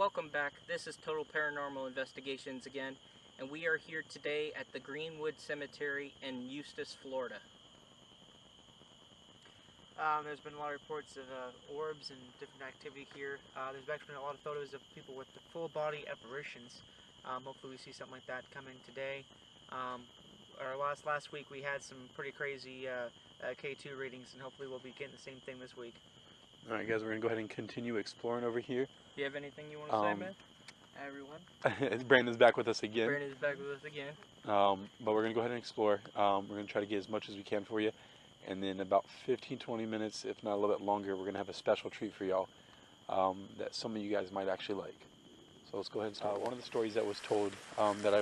welcome back. This is Total Paranormal Investigations again, and we are here today at the Greenwood Cemetery in Eustis, Florida. There's been a lot of reports of orbs and different activity here. There's actually been a lot of photos of people with the full body apparitions. Hopefully we see something like that coming today. Last week we had some pretty crazy K2 readings, and hopefully we'll be getting the same thing this week. Alright guys, we're going to go ahead and continue exploring over here. Do you have anything you want to say, man? Everyone? Brandon's back with us again. Brandon's back with us again. But we're going to go ahead and explore. We're going to try to get as much as we can for you. And then about 15-20 minutes, if not a little bit longer, we're going to have a special treat for y'all that some of you guys might actually like. So let's go ahead and start. One of the stories that was told that I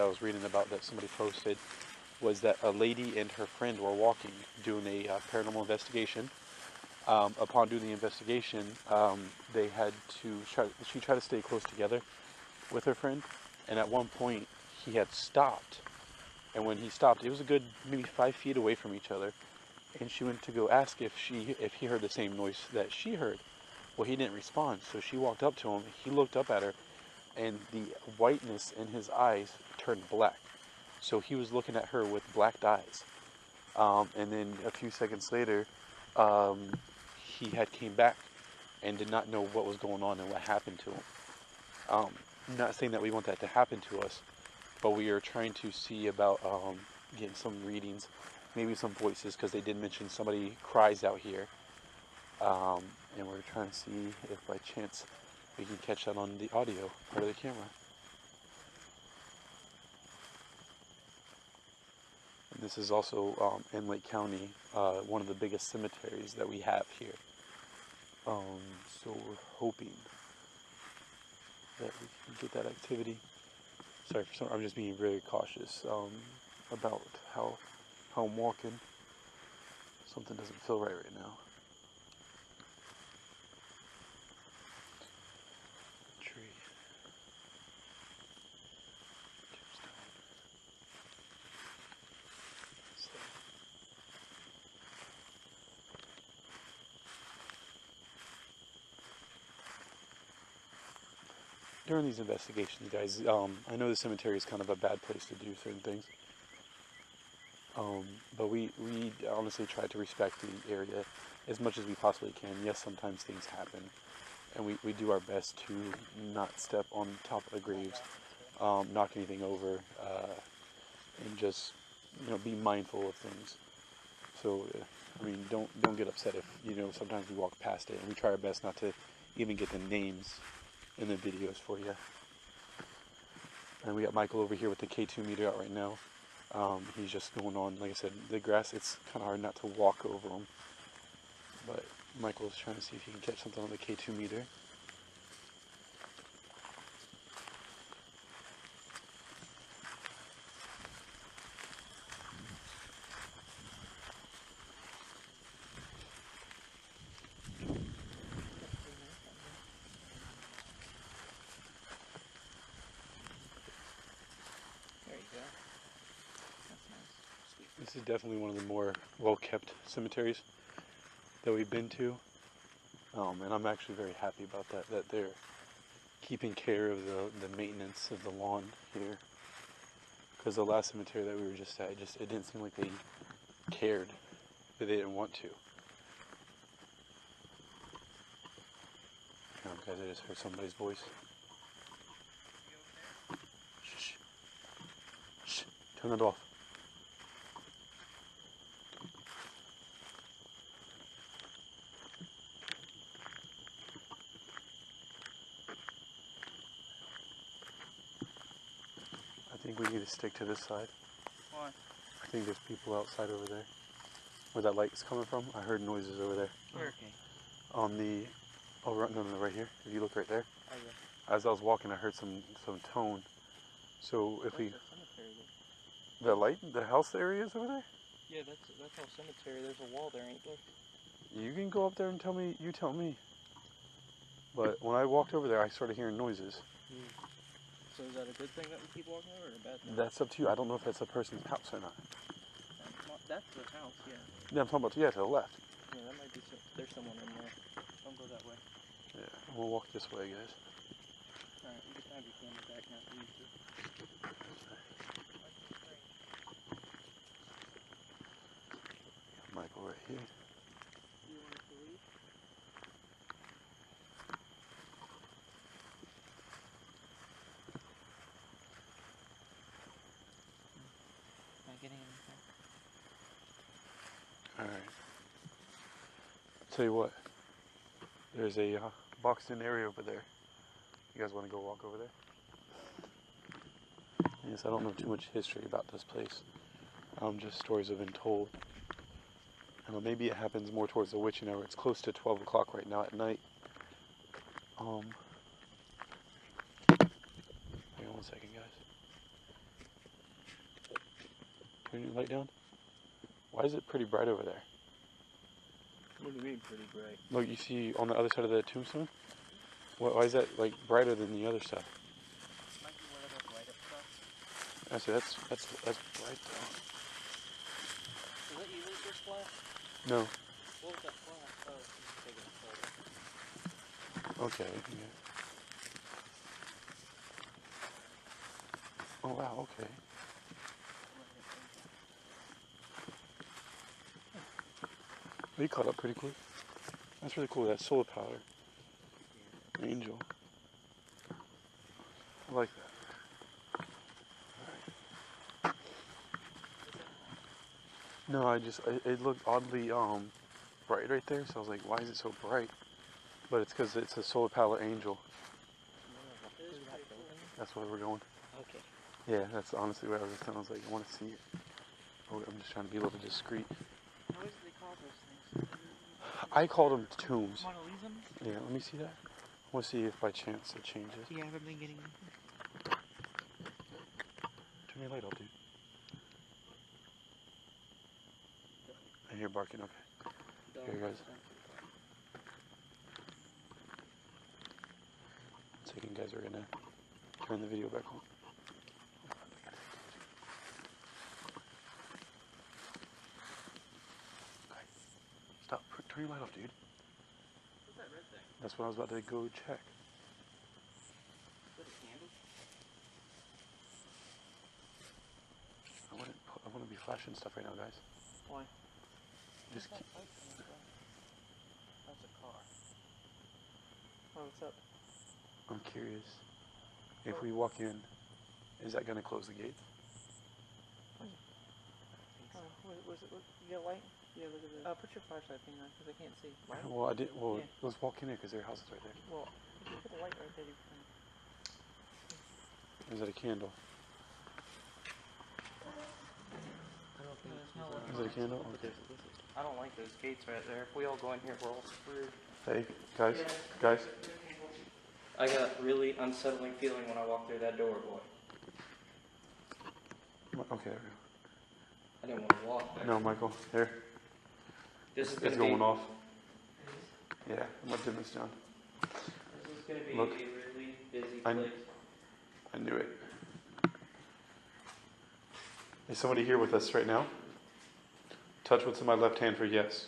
was reading about, that somebody posted, was that a lady and her friend were walking doing a paranormal investigation. Upon doing the investigation, she tried to stay close together with her friend, and at one point he had stopped, and when he stopped, it was a good maybe 5 feet away from each other, and she went to go ask if he heard the same noise that she heard. Well, he didn't respond, so she walked up to him. He looked up at her, and the whiteness in his eyes turned black, so he was looking at her with black eyes. And then a few seconds later, he had came back and did not know what was going on and what happened to him. I'm not saying that we want that to happen to us, but we are trying to see about getting some readings, maybe some voices, because they did mention somebody cries out here. And we're trying to see if by chance we can catch that on the audio part of the camera. And this is also in Lake County, one of the biggest cemeteries that we have here. So we're hoping that we can get that activity. Sorry for some, I'm just being very cautious about how I'm walking. Something doesn't feel right now. Tree. During these investigations, guys, I know the cemetery is kind of a bad place to do certain things, but we honestly try to respect the area as much as we possibly can. Yes, sometimes things happen, and we do our best to not step on top of the graves, knock anything over, and just, be mindful of things. So, I mean, don't get upset if, sometimes we walk past it, and we try our best not to even get the names in the videos for you. And we got Michael over here with the K2 meter out right now. He's just going on, like I said, the grass, it's kind of hard not to walk over them. But Michael's trying to see if he can catch something on the K2 meter. This is definitely one of the more well-kept cemeteries that we've been to, and I'm actually very happy about that they're keeping care of the maintenance of the lawn here, because the last cemetery that we were just at, it didn't seem like they cared, that they didn't want to. Guys, I just heard somebody's voice. Shh. Shh. Turn it off. I think we need to stick to this side. Why? I think there's people outside over there. Where that light is coming from, I heard noises over there. Where? On the, no, right here. If you look right there. Oh, yeah. As I was walking, I heard some tone. So if There's a cemetery there. the light, the house area is over there? Yeah, that's our cemetery. There's a wall there, ain't there? You can go up there and tell me, you tell me. But when I walked over there, I started hearing noises. So is that a good thing that we keep walking over, or a bad thing? That's up to you. I don't know if that's a person's house or not. That's the house, yeah. Yeah, I'm talking about, to the left. Yeah, that might be, there's someone in there. Don't go that way. Yeah, we'll walk this way, guys. Alright, you can have your camera back now if you need to. Michael right here. You want us to leave? Am I getting anything? Alright. Tell you what. There's a boxed in area over there. You guys want to go walk over there? Yes, I don't know too much history about this place. Just stories have been told. Maybe it happens more towards the witching hour. It's close to 12 o'clock right now at night. Hang on 1 second, guys. Turn your light down. Why is it pretty bright over there? What do you mean pretty bright? Look, you see on the other side of the tombstone? Why is that like brighter than the other stuff? Might be one of those light up stuff. I see, that's bright though. Is that usually this flash? No. What was that flash? Oh, he's taking a photo. Okay. Yeah. Oh wow. Okay. Well, you caught up pretty quick. That's really cool. That solar powder. Angel. I like that. Alright. No, it looked oddly bright right there, so I was like, why is it so bright? But it's because it's a solar power angel. That's where we're going. Okay. Yeah, that's honestly what I was just telling. I was like, I want to see it. Oh, I'm just trying to be a little discreet. What do they call those things? I called them tombs. Mona Lisa? Yeah, let me see that. I want to see if by chance it changes. Yeah, I haven't been getting. Turn your light off, dude. I hear barking. Okay. Here, guys. 1 second, guys. We're gonna turn the video back on. Okay. Stop. Turn your light off, dude. What's that red thing? That's what I was about to go check. Is that a candle? I wouldn't be flashing stuff right now, guys. Why? Just Where's keep, that light coming from? That's a car. Oh, what's up? I'm curious. If we walk in, is that gonna close the gate? Oh, what, you got a light? Yeah, look at this. Put your flashlight thing on, because I can't see. Light? Well, I did. Well, Yeah. let's walk in there because their house is right there. Well, if you put the light right there, you can. Is it a candle? I don't think No, there's no Is it a candle? Okay. I don't like those gates right there. If we all go in here, we're all screwed. Hey, guys. I got a really unsettling feeling when I walked through that door, boy. Okay. I didn't want to walk there. No, Michael. Here. This is It's gonna going be, off. Yeah, I'm gonna dim this down. This is gonna be Look. a really busy I- place. I knew it. Is somebody here with us right now? Touch what's in my left hand for yes.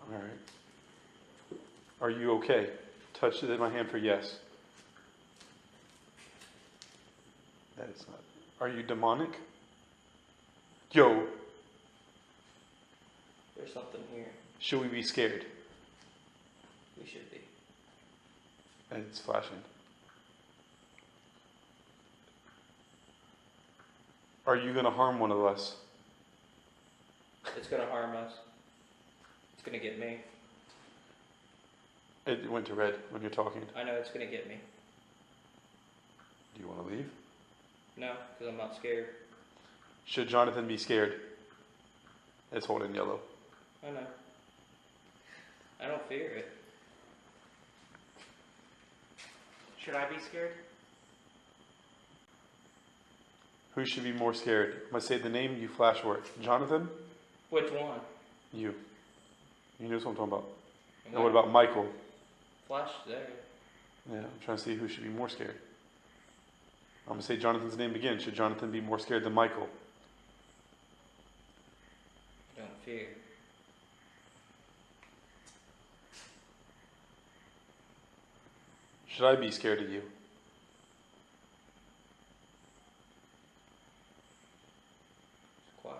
All right. Are you okay? Touch it in my hand for yes. That is not. Are you demonic? Yo, There's something here. should we be scared? We should be. And it's flashing. Are you going to harm one of us? It's gonna harm us. It's gonna get me. It went to red when you're talking. I know it's gonna get me. Do you want to leave? No, because I'm not scared. Should Jonathan be scared? It's holding yellow. I know. I don't fear it. Should I be scared? Who should be more scared? I'm going to say the name, you flash for it. Jonathan? Which one? You. You know what I'm talking about. And And what about Michael? Flash there. Yeah, I'm trying to see who should be more scared. I'm going to say Jonathan's name again. Should Jonathan be more scared than Michael? I don't fear. Should I be scared of you? It's quiet.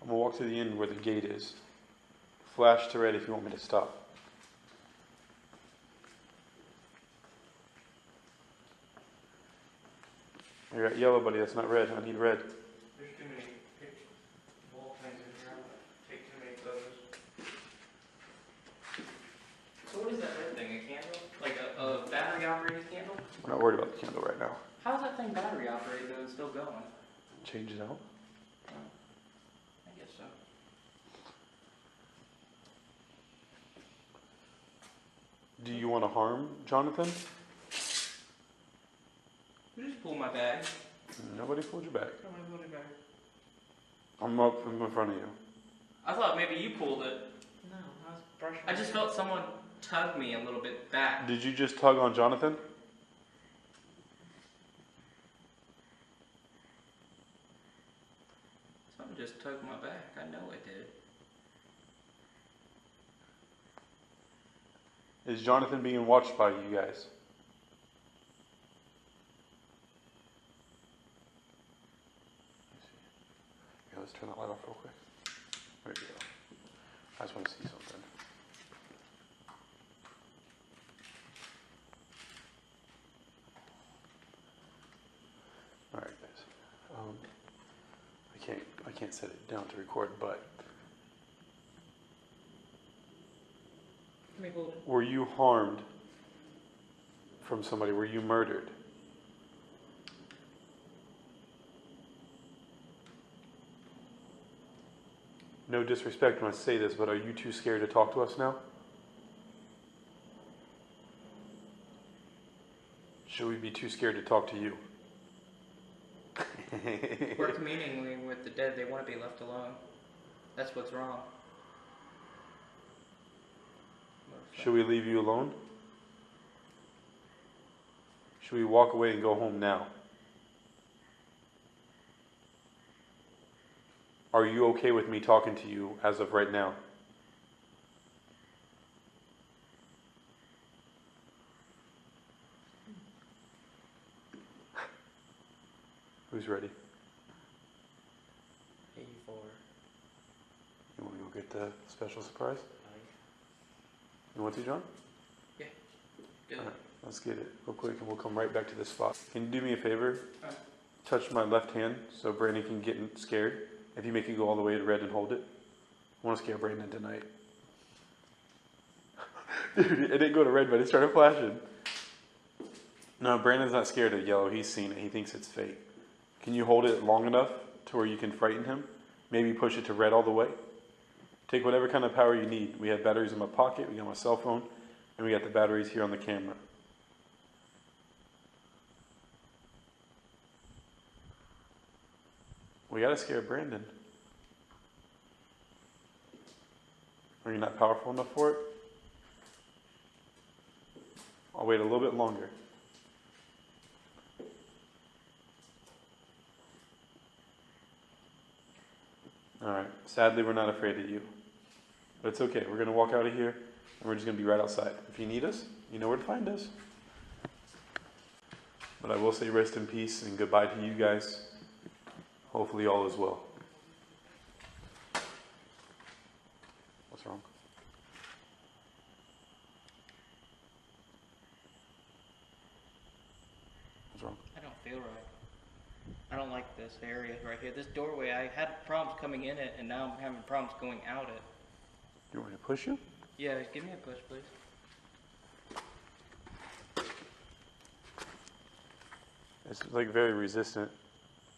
I'm gonna walk to the end where the gate is. Flash to red if you want me to stop. You're at yellow, buddy. That's not red. I need red. There's too many wall things in here. I'm gonna take too many photos. So what is that red thing? A candle? Like a battery operated candle? We're not worried about the candle right now. How's that thing battery operated though and still going? Change it out. I guess so. Do you want to harm Jonathan? You just pull my bag. Nobody pulled your back. Somebody pulled your bag. I'm up in front of you. I thought maybe you pulled it. No, I was brushing. I just felt someone tug me a little bit back. Did you just tug on Jonathan? Someone just tugged my back. I know it did. Is Jonathan being watched by you guys? Yeah, let's turn that light off real quick. There we go. I just want to see something. All right, guys. I can't set it down to record, but Let me hold it. were you harmed from somebody? Were you murdered? No disrespect when I say this, but are you too scared to talk to us now? Should we be too scared to talk to you? We're communing with the dead. They want to be left alone. That's what's wrong. Should we leave you alone? Should we walk away and go home now? Are you okay with me talking to you as of right now? Who's ready? 84. You want to go get the special surprise? You want to, John? Yeah. Do All it. right, let's get it real quick and we'll come right back to this spot. Can you do me a favor? Alright. Touch my left hand so Brandon can get scared. If you make it go all the way to red and hold it. I want to scare Brandon tonight. Dude, it didn't go to red, but it started flashing. No, Brandon's not scared of yellow. He's seen it. He thinks it's fake. Can you hold it long enough to where you can frighten him? Maybe push it to red all the way? Take whatever kind of power you need. We have batteries in my pocket, we got my cell phone, and we got the batteries here on the camera. We gotta scare Brandon. Are you not powerful enough for it? I'll wait a little bit longer. Alright, sadly we're not afraid of you. But it's okay, we're gonna walk out of here and we're just gonna be right outside. If you need us, you know where to find us. But I will say rest in peace and goodbye to you guys. Hopefully all is well. What's wrong? What's wrong? I don't feel right. I don't like this area right here. This doorway, I had problems coming in it, and now I'm having problems going out it. You want me to push you? Yeah, give me a push, please. It's like very resistant.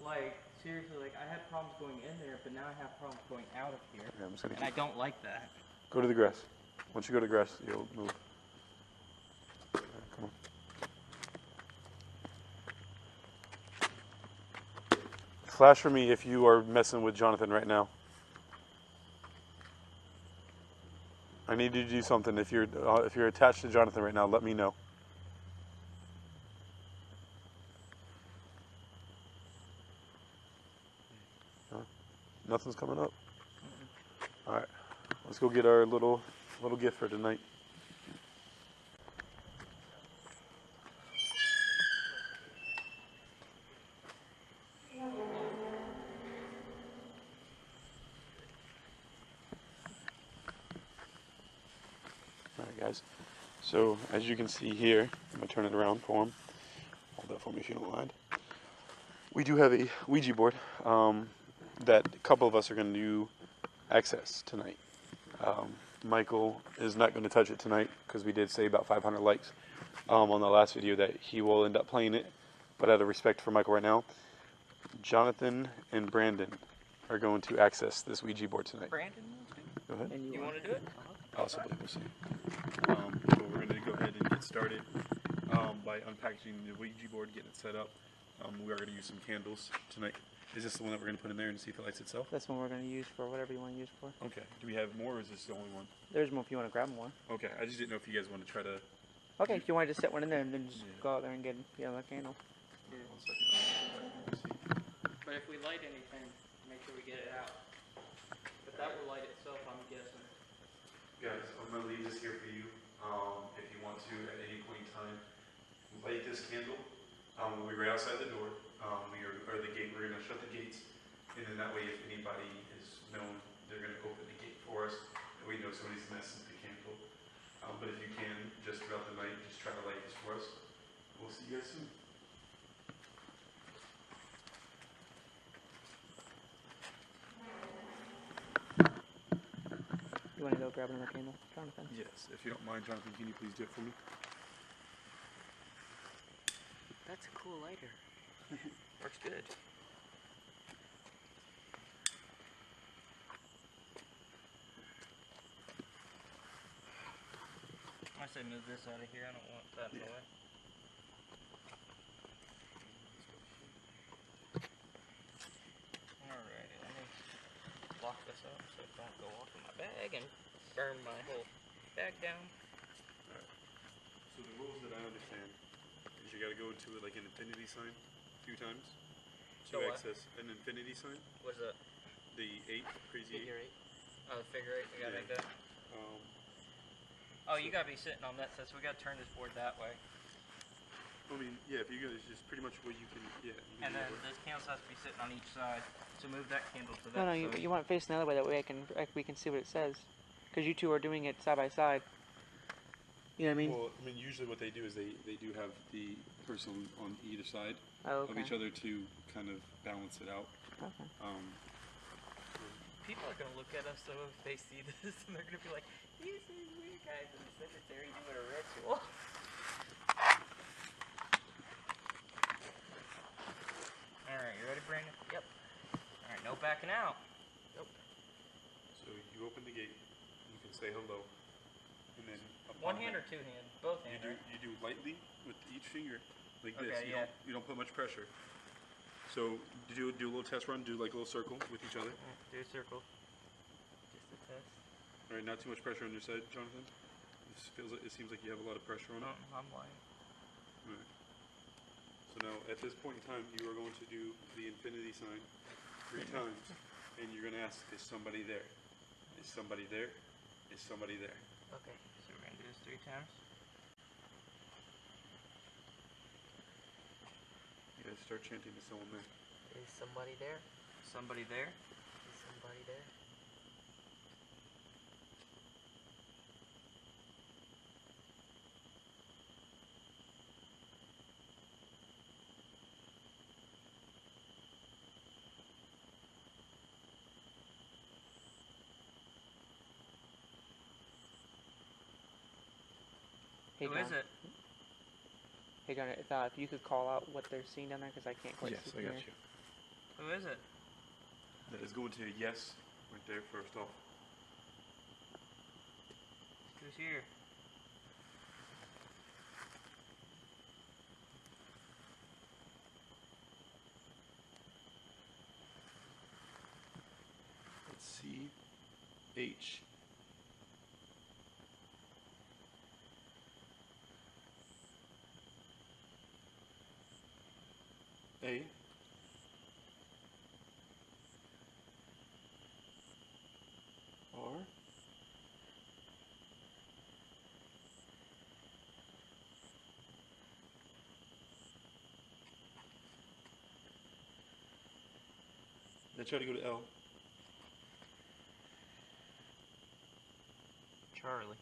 Like, seriously, like, I had problems going in there, but now I have problems going out of here. Yeah, I'm just gonna And I don't like that. go to the grass. Once you go to the grass, you'll move. All right, come on. Flash for me if you are messing with Jonathan right now. I need you to do something. If you're attached to Jonathan right now, let me know. Nothing's coming up. All right, let's go get our little little gift for tonight. Alright guys, so as you can see here, I'm going to turn it around for him. Hold that for me if you don't mind. We do have a Ouija board that a couple of us are going to access tonight. Michael is not going to touch it tonight because we did say about 500 likes on the last video that he will end up playing it, but out of respect for Michael right now, Jonathan and Brandon are going to access this Ouija board tonight. Brandon, Go ahead. and you want to do it? Possibly, we'll see. So we're going to go ahead and get started by unpackaging the Ouija board, getting it set up. We are going to use some candles tonight. Is this the one that we're going to put in there and see if it lights itself? That's one we're going to use for whatever you want to use for. Okay. Do we have more, or is this the only one? There's more if you want to grab more. Okay. I just didn't know if you guys want to try to... Okay, if you want to just set one in there and then just go out there and get a candle. Yeah. 1 second. But if we light anything, make sure we get it out. But that will light itself, I'm guessing. Guys, I'm going to leave this here for you. If you want to, at any point in time, light this candle. We'll be right outside the door. Or the gate. We're going to shut the gates. And then that way, if anybody is known, they're going to open the gate for us. And we know somebody's messing with the candle. But if you can, just throughout the night, just try to light this for us. We'll see you guys soon. You want to go grab another candle, Jonathan? Yes, if you don't mind, Jonathan, can you please do it for me? That's a cool lighter. Works good. I say move this out of here. I don't want that in the way. Alrighty, let me lock this up so it don't go off in my bag and burn my whole bag down. Alright. So the rules that I understand is you got to go into it like an infinity sign a few times to So what? access an infinity sign. What's that? The 8, crazy 8. Figure 8? Oh, the figure 8. We gotta Yeah. make that. Oh, you gotta be sitting on that side, so we gotta turn this board that way. I mean, yeah, if you guys just pretty much what you can, yeah. You And can then do it. this candle has to be sitting on each side. So move that candle to that No, side. you want it facing the other way. That way we can see what it says. Because you two are doing it side by side. You know what I mean? Well, I mean, usually what they do is they do have the person on either side Oh, of okay. each other to kind of balance it out. Okay. People are gonna look at us though if they see this, and they're gonna be like, "These weird guys in the cemetery doing a ritual." All right, you ready, Brandon? Yep. All right, no backing out. Nope. So you open the gate, you can say hello, and then One hand or two hand? Both hands. Right? you do lightly with each finger, like this. Okay, You don't put much pressure. So do a little test run. Do like a little circle with each other. Do a circle. Just a test. All right, not too much pressure on your side, Jonathan. It seems like you have a lot of pressure on it. I'm lying. All right. So now, at this point in time, you are going to do the infinity sign 3 times, and you're going to ask, is somebody there? Is somebody there? Is somebody there? Okay, so we're gonna do this 3 times. You guys start chanting to someone there. Is somebody there? Somebody there? Is somebody there? Hey, Who John. is it? Hey, John, if you could call out what they're seeing down there, because I can't quite Yes, see I from got here. you. Who is it? That is going to yes right there first off. Who's here? Let's see. H. A. R. try to go to L. Charlie.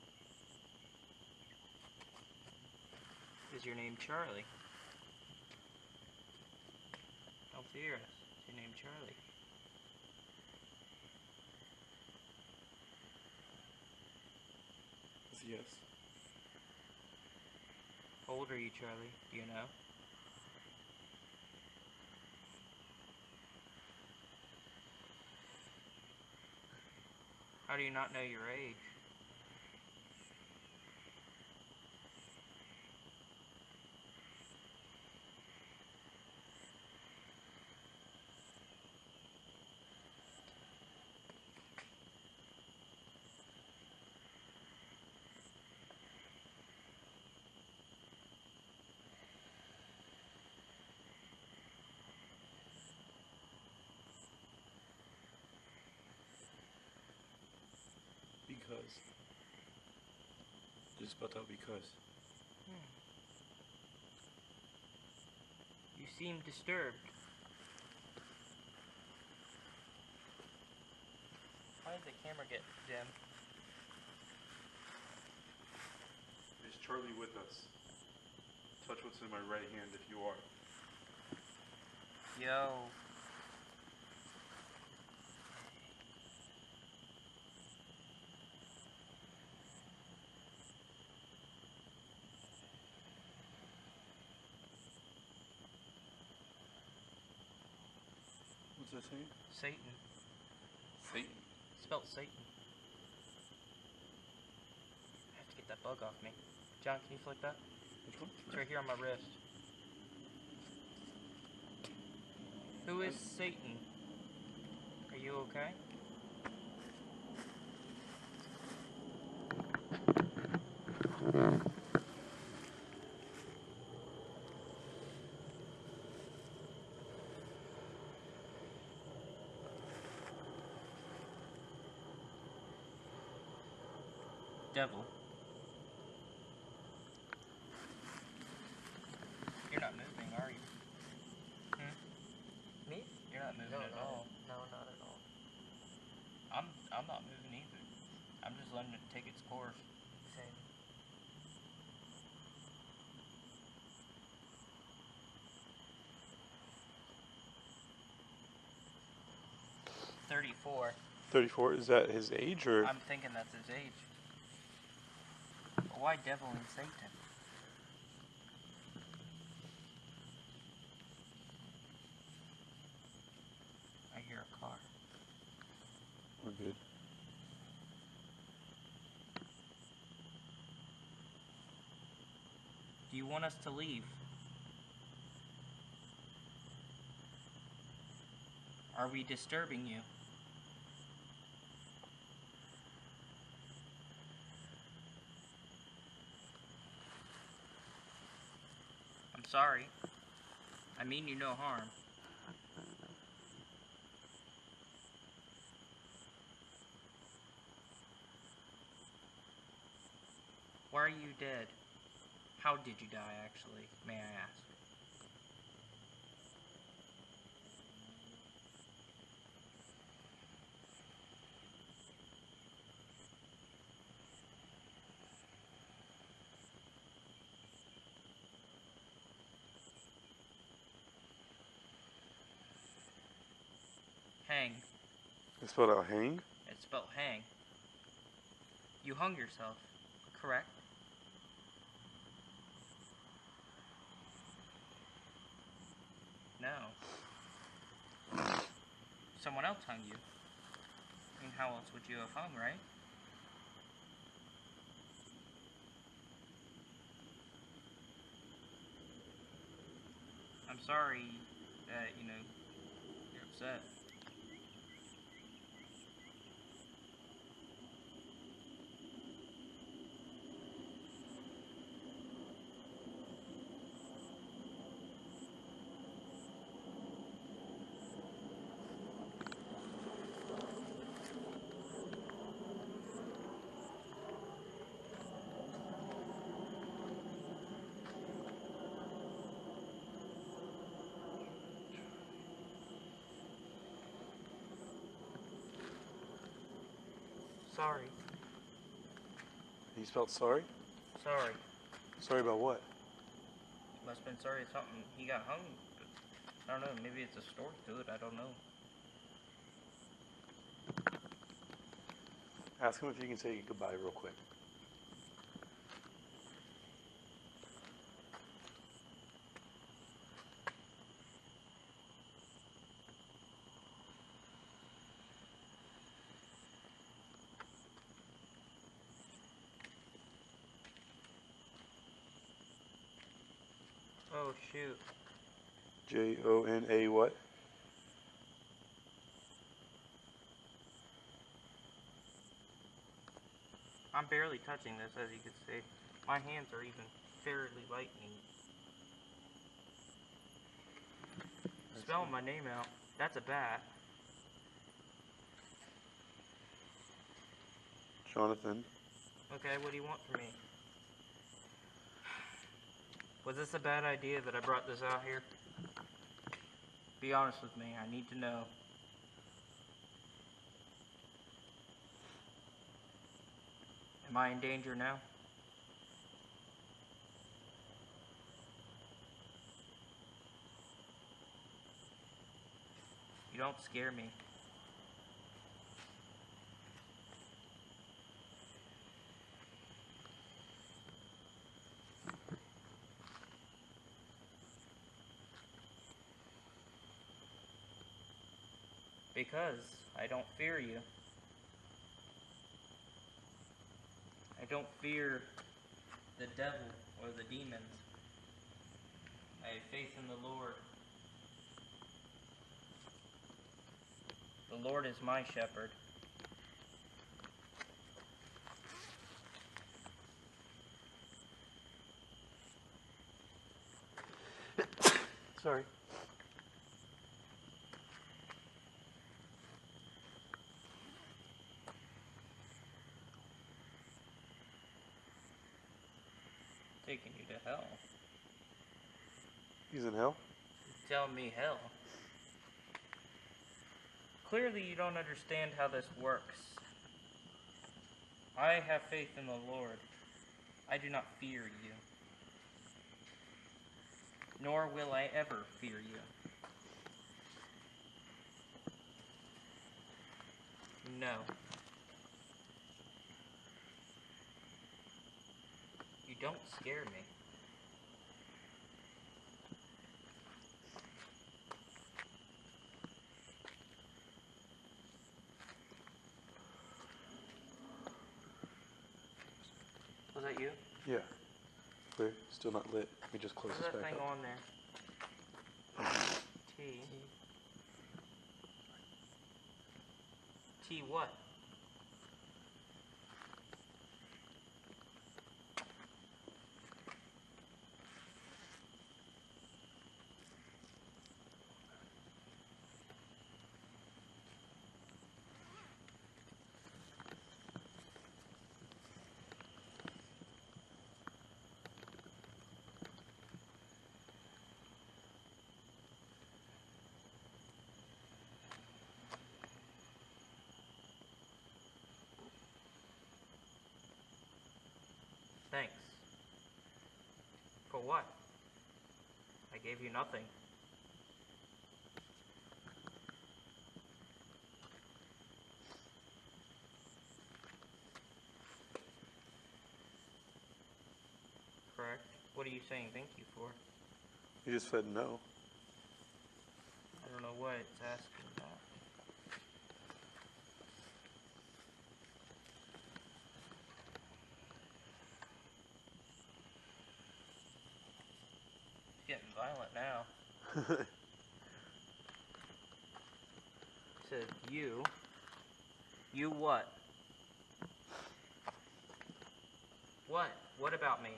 Is your name Charlie? Althea, is your name Charlie? Yes. How old are you, Charlie? Do you know? How do you not know your age? Because. Just spelled out because. You seem disturbed. Why did the camera get dim? Is Charlie with us? Touch what's in my right hand if you are. Yo. What's that saying? Satan. Satan. Spelled Satan. I have to get that bug off me. John, can you flick that? Which one? It's right here on my wrist. Who is Satan? Are you okay? Devil. You're not moving, are you? Me? You're not moving at all. No, not at all. I'm not moving either. I'm just letting it take its course. Same. $34. 34. Is that his age or? I'm thinking that's his age. But why devil and Satan? I hear a car. We're good. Do you want us to leave? Are we disturbing you? I'm sorry. I mean you no harm. Why are you dead? How did you die, actually, may I ask? Hang. It's spelled out hang? It's spelled hang. You hung yourself, correct? No. Someone else hung you. I mean, how else would you have hung, right? I'm sorry that, you're upset. Sorry. He spelled sorry? Sorry. Sorry about what? Must have been sorry at something. He got hung. I don't know. Maybe it's a story to it. I don't know. Ask him if you can say goodbye real quick. Oh, shoot. Jona what? I'm barely touching this, as you can see. My hands are even fairly lightning. Spelling my name out. That's a bat. Jonathan. Okay, what do you want from me? Was this a bad idea that I brought this out here? Be honest with me. I need to know. Am I in danger now? You don't scare me. Because I don't fear you. I don't fear the devil or the demons. I have faith in the Lord. The Lord is my shepherd. Sorry. Taking you to hell. He's in hell? Tell me hell. Clearly you don't understand how this works. I have faith in the Lord. I do not fear you. Nor will I ever fear you. No. You don't scare me. Was that you? Yeah. Clear. Still not lit. Let me just close What's this that back thing up. on there? T. T what? Thanks. For what? I gave you nothing. Correct. What are you saying thank you for? You just said no. I don't know what it's asking that. It's getting violent now. It says you. You what? What? What about me?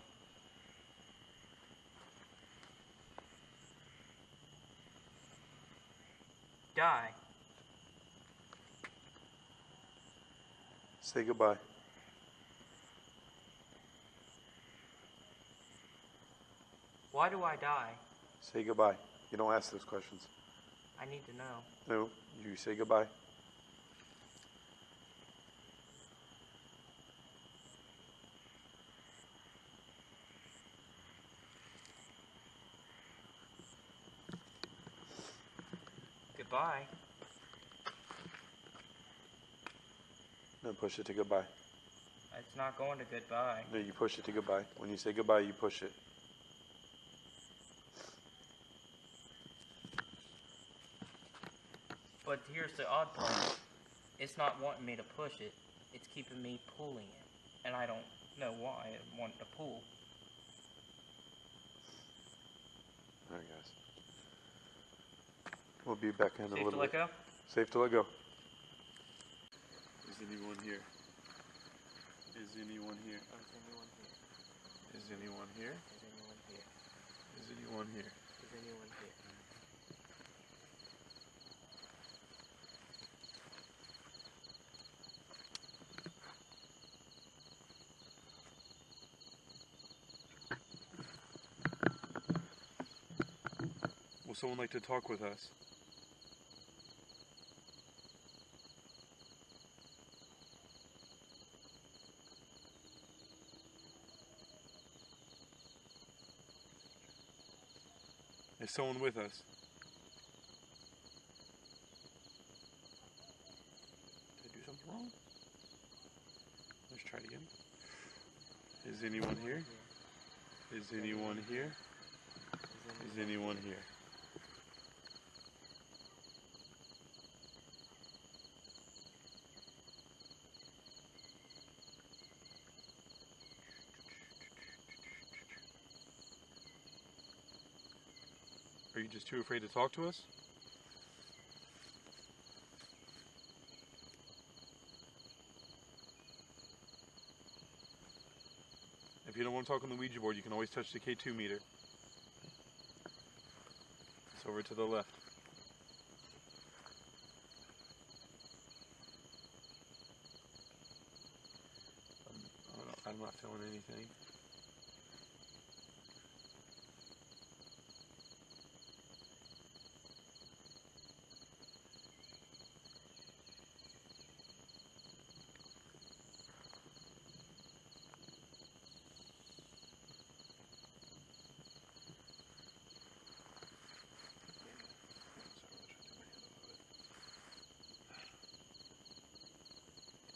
Die. Say goodbye. Why do I die? Say goodbye. You don't ask those questions. I need to know. No, you say goodbye. goodbye. No, push it to goodbye. It's not going to goodbye. No, you push it to goodbye. When you say goodbye, you push it. But here's the odd part. It's not wanting me to push it. It's keeping me pulling it. And I don't know why it wanted to pull. Alright, guys. We'll be back in a Safe to little let bit. go? Safe to let go. Is anyone here? Is anyone here? Is anyone here? Is anyone here? Is anyone here? Will someone like to talk with us? Is someone with us? Did I do something wrong? Let's try it again. Is anyone here? Is anyone here? Is anyone here? Are you just too afraid to talk to us? If you don't want to talk on the Ouija board, you can always touch the K2 meter. It's over to the left. I'm not feeling anything.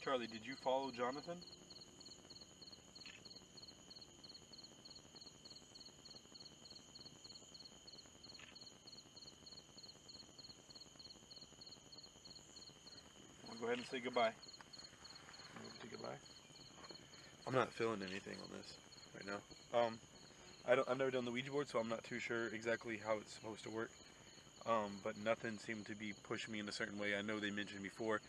Charlie, did you follow Jonathan? I'll go ahead and say goodbye. Say goodbye. I'm not feeling anything on this right now. I've never done the Ouija board, so I'm not too sure exactly how it's supposed to work. But nothing seemed to be pushing me in a certain way. I know they mentioned before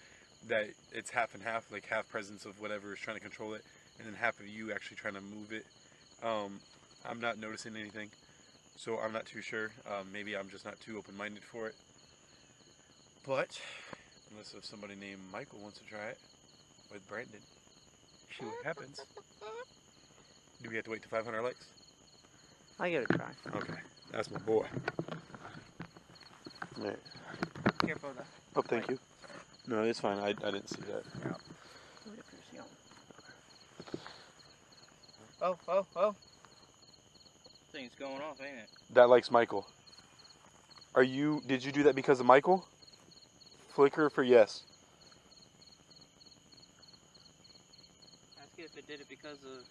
that it's half and half, like half presence of whatever is trying to control it, and then half of you actually trying to move it. I'm not noticing anything, so I'm not too sure. Maybe I'm just not too open-minded for it. But, unless if somebody named Michael wants to try it with Brandon, see what happens. Do we have to wait to 500 likes? I give it a try. Okay, that's my boy. Right. Careful though. Oh, thank you. No, it's fine. I didn't see that. Oh. Thing's going off, ain't it? That likes Michael. Did you do that because of Michael? Flicker for yes. Ask it if it did it because of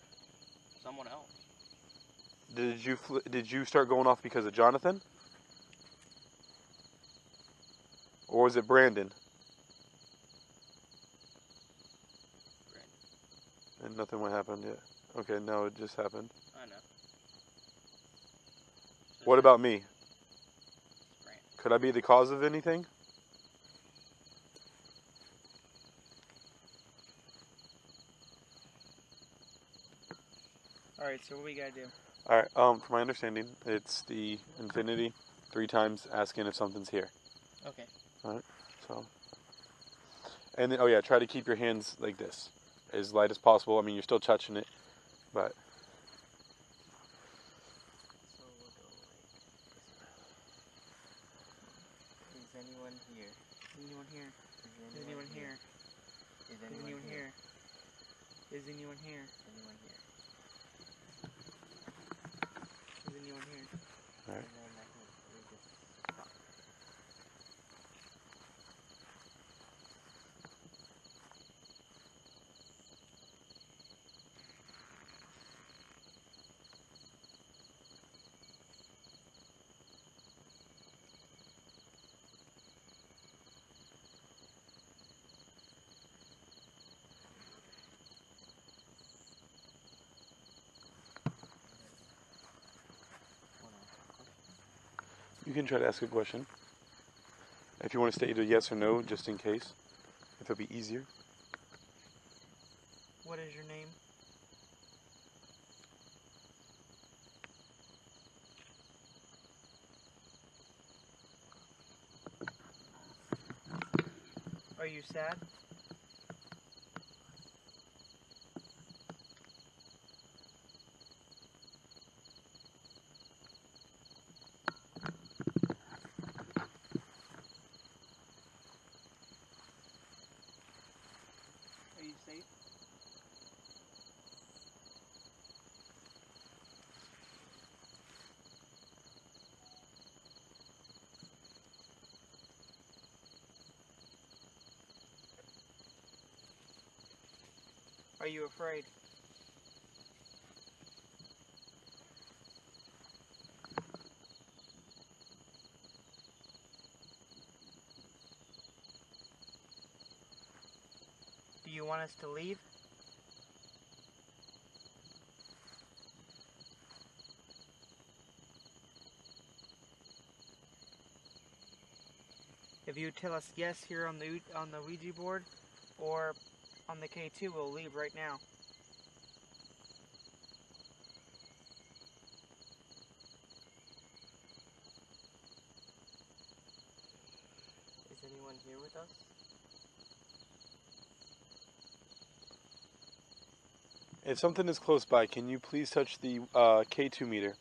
someone else. Did you start going off because of Jonathan? Or was it Brandon? And nothing what happened yet. Okay, no, it just happened. I know. What about me? Brandon. Could I be the cause of anything? Alright, so what we gotta do? Alright, from my understanding, it's the infinity 3 times asking if something's here. Okay. Alright, so. And then, oh yeah, try to keep your hands like this. As light as possible. I mean, you're still touching it, but. So we'll go like this. Is anyone here? Is anyone here? Is anyone here? Is anyone here? Is anyone here? Anyone here? Is anyone here? Alright. And then I think we just stop. You can try to ask a question. If you want to state a yes or no, just in case. If it'll be easier. What is your name? Are you sad? Are you safe? Are you afraid? Do you want us to leave? If you tell us yes here on the Ouija board or on the K2, we'll leave right now. Is anyone here with us? If something is close by, can you please touch the K2 meter?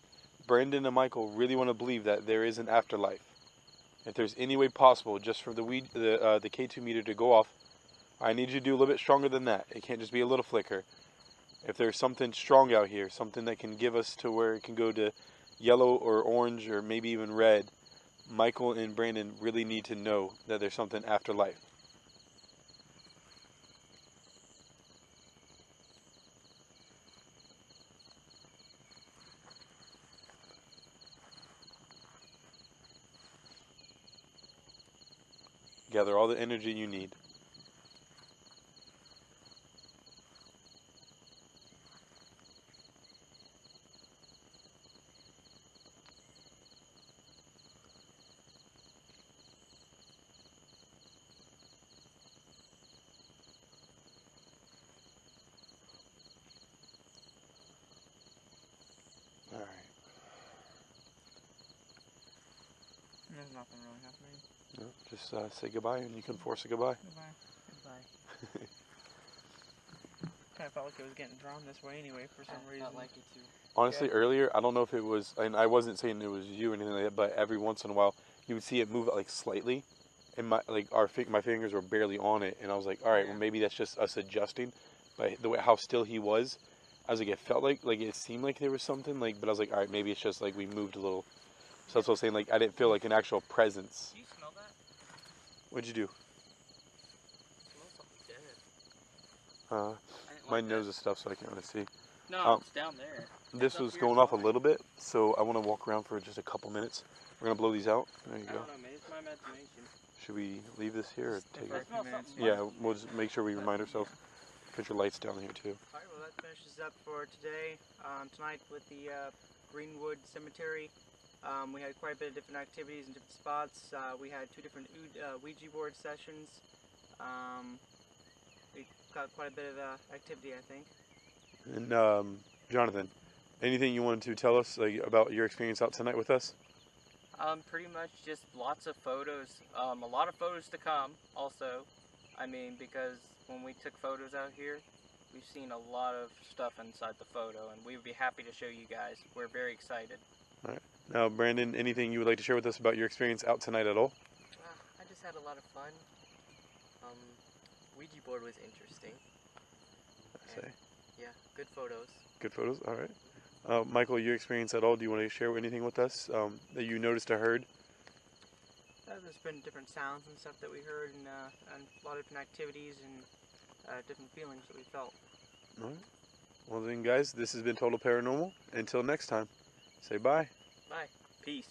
Brandon and Michael really want to believe that there is an afterlife. If there's any way possible, just for the K2 meter to go off, I need you to do a little bit stronger than that. It can't just be a little flicker. If there's something strong out here, something that can give us to where it can go to yellow or orange or maybe even red, Michael and Brandon really need to know that there's something after life. Gather all the energy you need. Alright. There's nothing really happening. No, just say goodbye and you can force a goodbye. Goodbye. Goodbye. Kind of felt like it was getting drawn this way anyway for some reason. Felt like it too. Honestly, earlier, I don't know if it was, and I wasn't saying it was you or anything like that, but every once in a while, you would see it move like slightly, and my fingers were barely on it, and I was like, all right, well maybe that's just us adjusting. But the way how still he was, I was like, it felt like it seemed like there was something, like, but I was like, all right, maybe it's just like we moved a little. So that's what I was saying, like I didn't feel like an actual presence. Do you smell that? What'd you do? It smells something dead. I didn't My like nose that. is stuffed, so I can't really see. No, it's down there. This It's up was here, going it's off a fine. little bit, so I want to walk around for just a couple minutes. We're gonna blow these out. There you I go. don't know, maybe it's my imagination. Should we leave this here or take for a it? few minutes. Yeah, we'll just make sure we remind ourselves. Put your lights down here too. Alright, well that finishes up for today. Tonight with the Greenwood Cemetery. We had quite a bit of different activities in different spots. We had 2 different Ouija board sessions. We got quite a bit of activity, I think. And Jonathan, anything you wanted to tell us about your experience out tonight with us? Pretty much just lots of photos. A lot of photos to come also. I mean, because when we took photos out here, we've seen a lot of stuff inside the photo, and we would be happy to show you guys. We're very excited. All right. Now, Brandon, anything you would like to share with us about your experience out tonight at all? I just had a lot of fun. Ouija board was interesting. I say. Yeah, good photos. Good photos. All right. Michael, your experience at all? Do you want to share anything with us that you noticed or heard? There's been different sounds and stuff that we heard, and a lot of different activities and different feelings that we felt. All right. Well then, guys, this has been Total Paranormal. Until next time, say bye. Bye. Peace.